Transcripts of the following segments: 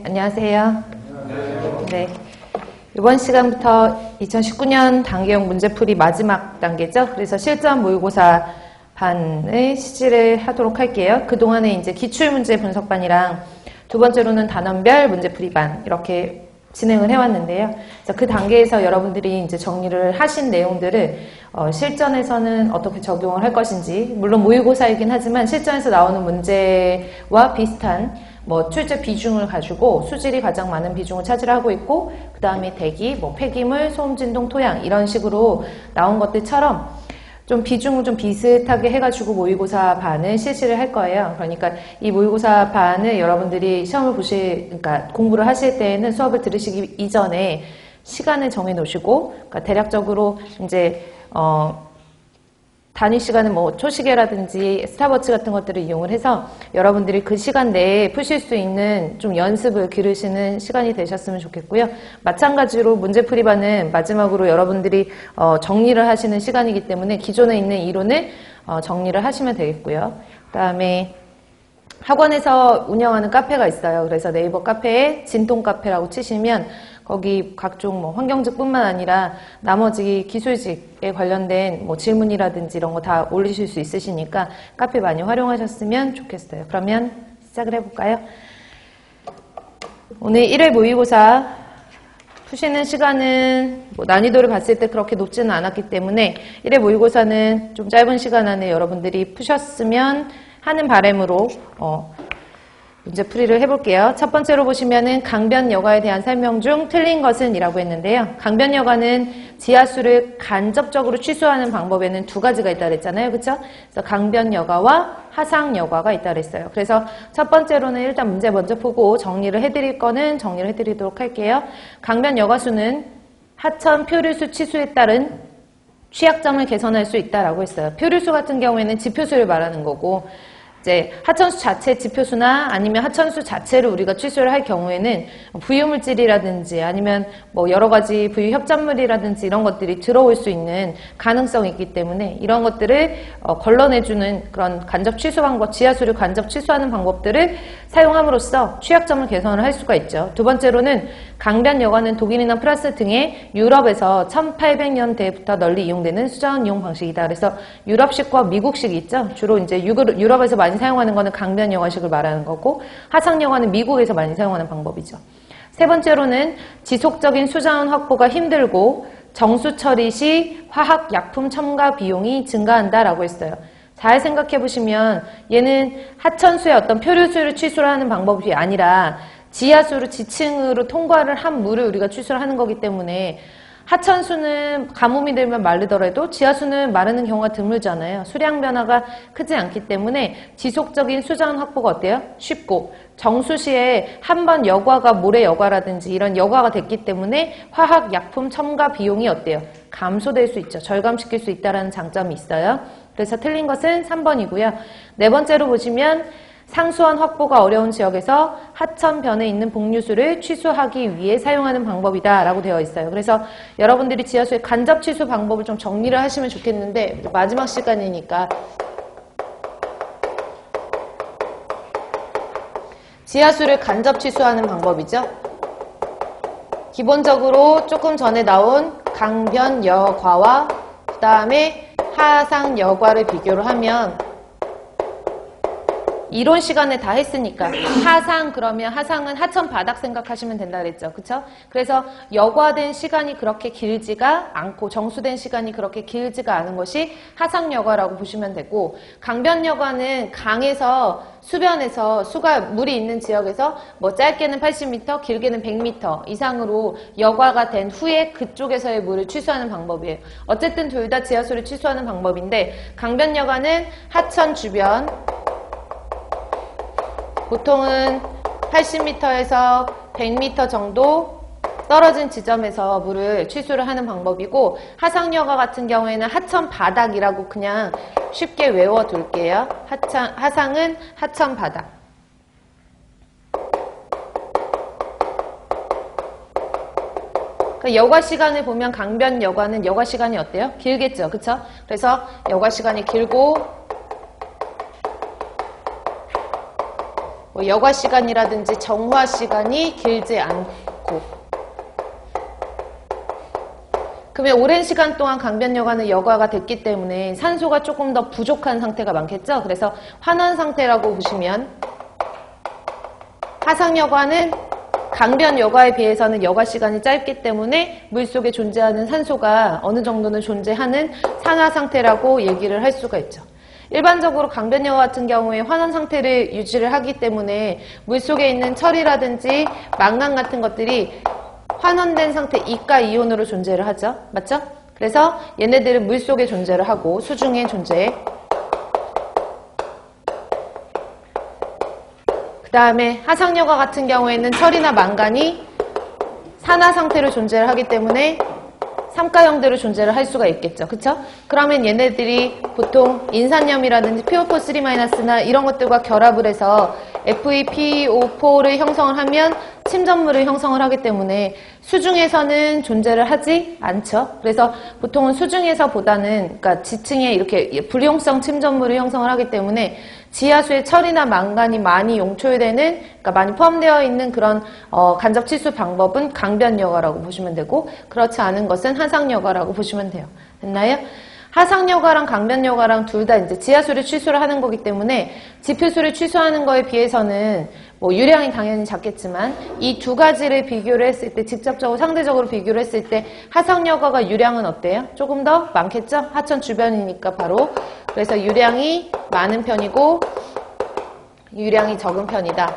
안녕하세요. 네. 이번 시간부터 2019년 단계형 문제풀이 마지막 단계죠. 그래서 실전 모의고사 반의 실시를 하도록 할게요. 그동안에 이제 기출문제 분석반이랑 두 번째로는 단원별 문제풀이 반 이렇게 진행을 해왔는데요. 그래서 그 단계에서 여러분들이 이제 정리를 하신 내용들을 실전에서는 어떻게 적용을 할 것인지, 물론 모의고사이긴 하지만 실전에서 나오는 문제와 비슷한 출제 비중을 가지고 수질이 가장 많은 비중을 차지하고 있고, 그 다음에 대기, 폐기물, 소음, 진동, 토양 이런 식으로 나온 것들처럼 좀 비중을 좀 비슷하게 해가지고 모의고사 반을 실시를 할 거예요. 그러니까 이 모의고사 반을 여러분들이 시험을 그러니까 공부를 하실 때에는 수업을 들으시기 이전에 시간을 정해 놓으시고, 그러니까 대략적으로 이제 단위 시간은 초시계라든지 스탑워치 같은 것들을 이용을 해서 여러분들이 그 시간 내에 푸실 수 있는 좀 연습을 기르시는 시간이 되셨으면 좋겠고요. 마찬가지로 문제풀이반은 마지막으로 여러분들이 정리를 하시는 시간이기 때문에 기존에 있는 이론을 정리를 하시면 되겠고요. 그 다음에 학원에서 운영하는 카페가 있어요. 그래서 네이버 카페에 진통카페라고 치시면 거기 각종 환경직뿐만 아니라 나머지 기술직에 관련된 질문이라든지 이런 거 다 올리실 수 있으시니까 카페 많이 활용하셨으면 좋겠어요. 그러면 시작을 해볼까요? 오늘 1회 모의고사 푸시는 시간은 난이도를 봤을 때 그렇게 높지는 않았기 때문에 1회 모의고사는 좀 짧은 시간 안에 여러분들이 푸셨으면 하는 바람으로 문제풀이를 해볼게요. 첫 번째로 보시면은 강변여과에 대한 설명 중 틀린 것은 이라고 했는데요. 강변여과는 지하수를 간접적으로 취소하는 방법에는 두 가지가 있다고 그랬잖아요. 그쵸? 그래서 강변여과와 하상여과가 있다고 그랬어요. 그래서 첫 번째로는 일단 문제 먼저 보고 정리를 해드릴 거는 정리를 해드리도록 할게요. 강변여과수는 하천 표류수 취소에 따른 취약점을 개선할 수 있다라고 했어요. 표류수 같은 경우에는 지표수를 말하는 거고, 이제 하천수 자체 지표수나 아니면 하천수 자체를 우리가 취소를 할 경우에는 부유물질이라든지 아니면 여러 가지 부유협작물이라든지 이런 것들이 들어올 수 있는 가능성이 있기 때문에 이런 것들을 걸러내주는 그런 간접 취소 방법, 지하수를 간접 취소하는 방법들을 사용함으로써 취약점을 개선을 할 수가 있죠. 두 번째로는 강변여과는 독일이나 프랑스 등의 유럽에서 1800년대부터 널리 이용되는 수자원 이용 방식이다. 그래서 유럽식과 미국식이 있죠. 주로 이제 유럽에서 많이 사용하는 거는 강변여과식을 말하는 거고, 하상여과는 미국에서 많이 사용하는 방법이죠. 세 번째로는 지속적인 수자원 확보가 힘들고 정수 처리 시 화학 약품 첨가 비용이 증가한다라고 했어요. 잘 생각해 보시면 얘는 하천수의 어떤 표류수를 취소를 하는 방법이 아니라 지하수로 지층으로 통과를 한 물을 우리가 취소를 하는 거기 때문에 하천수는 가뭄이 들면 마르더라도 지하수는 마르는 경우가 드물잖아요. 수량 변화가 크지 않기 때문에 지속적인 수자원 확보가 어때요? 쉽고, 정수시에 한번 여과가 모래 여과라든지 이런 여과가 됐기 때문에 화학 약품 첨가 비용이 어때요? 감소될 수 있죠. 절감시킬 수 있다는 장점이 있어요. 그래서 틀린 것은 3번이고요. 네 번째로 보시면 상수원 확보가 어려운 지역에서 하천변에 있는 복류수를 취소하기 위해 사용하는 방법이다 라고 되어 있어요. 그래서 여러분들이 지하수의 간접 취소 방법을 좀 정리를 하시면 좋겠는데, 마지막 시간이니까 지하수를 간접 취소하는 방법이죠. 기본적으로 조금 전에 나온 강변여과와 그 다음에 하상여과를 비교를 하면 이론 시간에 다 했으니까 그러면 하상은 하천 바닥 생각하시면 된다 그랬죠. 그쵸? 그래서 여과된 시간이 그렇게 길지가 않고 정수된 시간이 그렇게 길지가 않은 것이 하상여과라고 보시면 되고, 강변여과는 강에서 수변에서 물이 있는 지역에서 짧게는 80m, 길게는 100m 이상으로 여과가 된 후에 그쪽에서의 물을 취소하는 방법이에요. 어쨌든 둘 다 지하수를 취소하는 방법인데, 강변여과는 하천 주변 보통은 80m에서 100m 정도 떨어진 지점에서 물을 취수를 하는 방법이고, 하상여과 같은 경우에는 하천 바닥이라고 그냥 쉽게 외워둘게요. 하상은 하천 바닥. 여과 시간을 보면 강변여과는 여과 시간이 어때요? 길겠죠. 그쵸? 그래서 여과 시간이 길고 뭐 여가 시간이라든지 정화 시간이 길지 않고, 그러면 오랜 시간 동안 강변여과는 여과가 됐기 때문에 산소가 조금 더 부족한 상태가 많겠죠. 그래서 환원 상태라고 보시면, 하상여과는 강변여과에 비해서는 여과 시간이 짧기 때문에 물속에 존재하는 산소가 어느 정도는 존재하는 산화 상태라고 얘기를 할 수가 있죠. 일반적으로 강변여과 같은 경우에 환원 상태를 유지를 하기 때문에 물속에 있는 철이라든지 망간 같은 것들이 환원된 상태 이가 이온으로 존재를 하죠. 맞죠? 그래서 얘네들은 물속에 존재를 하고 수중에 존재해. 그 다음에 하상여과 같은 경우에는 철이나 망간이 산화 상태로 존재를 하기 때문에 삼가형대로 존재를 할 수가 있겠죠. 그쵸? 그러면 얘네들이 보통 인산염이라든지 PO4-3-나 이런 것들과 결합을 해서 FePO4를 형성을 하면 침전물을 형성을 하기 때문에 수중에서는 존재를 하지 않죠. 그래서 보통은 수중에서보다는, 그러니까 지층에 이렇게 불용성 침전물을 형성을 하기 때문에 지하수에 철이나 망간이 많이 용출되는, 그러니까 많이 포함되어 있는 그런 간접 치수 방법은 강변여과라고 보시면 되고, 그렇지 않은 것은 하상여과라고 보시면 돼요. 됐나요? 하상여과랑 강변여과랑 둘 다 이제 지하수를 취수를 하는 거기 때문에 지표수를 취수하는 거에 비해서는 뭐 유량이 당연히 작겠지만 이 두 가지를 비교를 했을 때, 직접적으로 상대적으로 비교를 했을 때 하상여과가 유량은 어때요? 조금 더 많겠죠? 하천 주변이니까 바로. 그래서 유량이 많은 편이고 유량이 적은 편이다.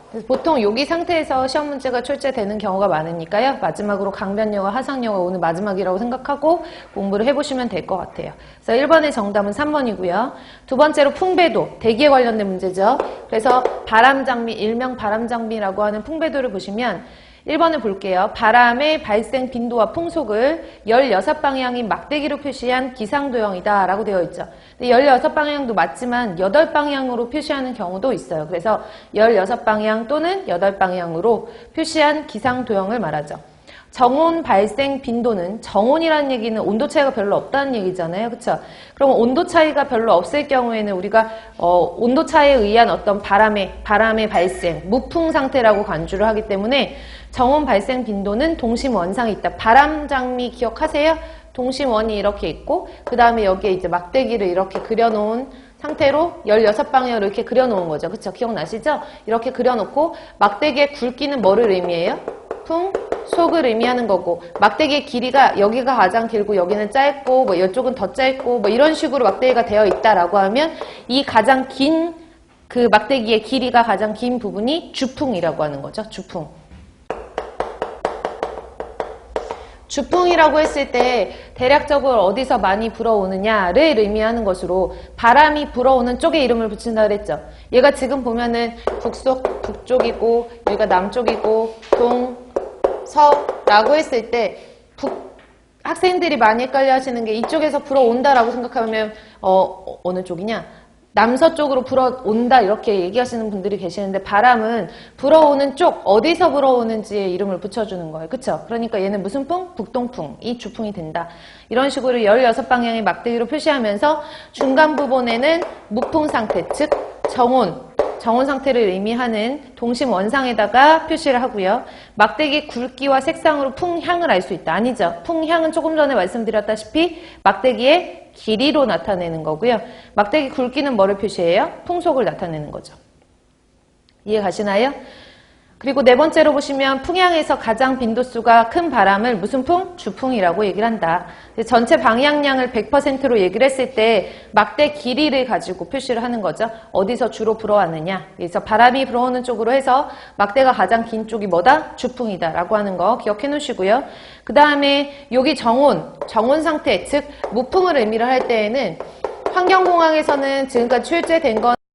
그래서 보통 여기 상태에서 시험 문제가 출제되는 경우가 많으니까요. 마지막으로 강변여과, 하상여과 오늘 마지막이라고 생각하고 공부를 해보시면 될 것 같아요. 그래서 1번의 정답은 3번이고요. 두 번째로 풍배도, 대기에 관련된 문제죠. 그래서 바람장미, 일명 바람장미라고 하는 풍배도를 보시면 1번을 볼게요. 바람의 발생 빈도와 풍속을 16방향인 막대기로 표시한 기상도형이다 라고 되어 있죠. 16방향도 맞지만 8방향으로 표시하는 경우도 있어요. 그래서 16방향 또는 8방향으로 표시한 기상도형을 말하죠. 정온 발생 빈도는, 정온이라는 얘기는 온도 차이가 별로 없다는 얘기잖아요. 그쵸? 그럼 온도 차이가 별로 없을 경우에는 우리가 온도 차이에 의한 어떤 바람의 발생, 무풍 상태라고 간주를 하기 때문에 정온 발생 빈도는 동심원상이 있다. 바람장미 기억하세요? 동심원이 이렇게 있고 그 다음에 여기에 이제 막대기를 이렇게 그려놓은 상태로 16방향으로 이렇게 그려놓은 거죠. 그쵸? 기억나시죠? 이렇게 그려놓고 막대기의 굵기는 뭐를 의미해요? 풍, 속을 의미하는 거고, 막대기의 길이가 여기가 가장 길고 여기는 짧고 뭐 이쪽은 더 짧고 뭐 이런 식으로 막대기가 되어 있다라고 하면 이 가장 긴 그 막대기의 길이가 가장 긴 부분이 주풍이라고 하는 거죠. 주풍. 주풍이라고 했을 때 대략적으로 어디서 많이 불어오느냐를 의미하는 것으로 바람이 불어오는 쪽에 이름을 붙인다 그랬죠. 얘가 지금 보면은 북쪽이고 여기가 남쪽이고 서라고 했을 때 학생들이 많이 헷갈려 하시는 게 이쪽에서 불어온다라고 생각하면 어느 쪽이냐? 남서쪽으로 불어온다 이렇게 얘기하시는 분들이 계시는데 바람은 불어오는 쪽, 어디서 불어오는지에 이름을 붙여주는 거예요. 그쵸? 그러니까 얘는 무슨 풍? 북동풍이 주풍이 된다. 이런 식으로 16방향의 막대기로 표시하면서 중간 부분에는 무풍 상태, 즉 정온 상태를 의미하는 동심 원상에다가 표시를 하고요. 막대기 굵기와 색상으로 풍향을 알 수 있다. 아니죠. 풍향은 조금 전에 말씀드렸다시피 막대기의 길이로 나타내는 거고요. 막대기 굵기는 뭐를 표시해요? 풍속을 나타내는 거죠. 이해 가시나요? 그리고 네 번째로 보시면 풍향에서 가장 빈도수가 큰 바람을 무슨 풍? 주풍이라고 얘기를 한다. 전체 방향량을 100%로 얘기를 했을 때 막대 길이를 가지고 표시를 하는 거죠. 어디서 주로 불어왔느냐. 그래서 바람이 불어오는 쪽으로 해서 막대가 가장 긴 쪽이 뭐다? 주풍이다 라고 하는 거 기억해 놓으시고요. 그 다음에 여기 정온 상태, 즉 무풍을 의미를 할 때에는 환경공학에서는 지금까지 출제된 건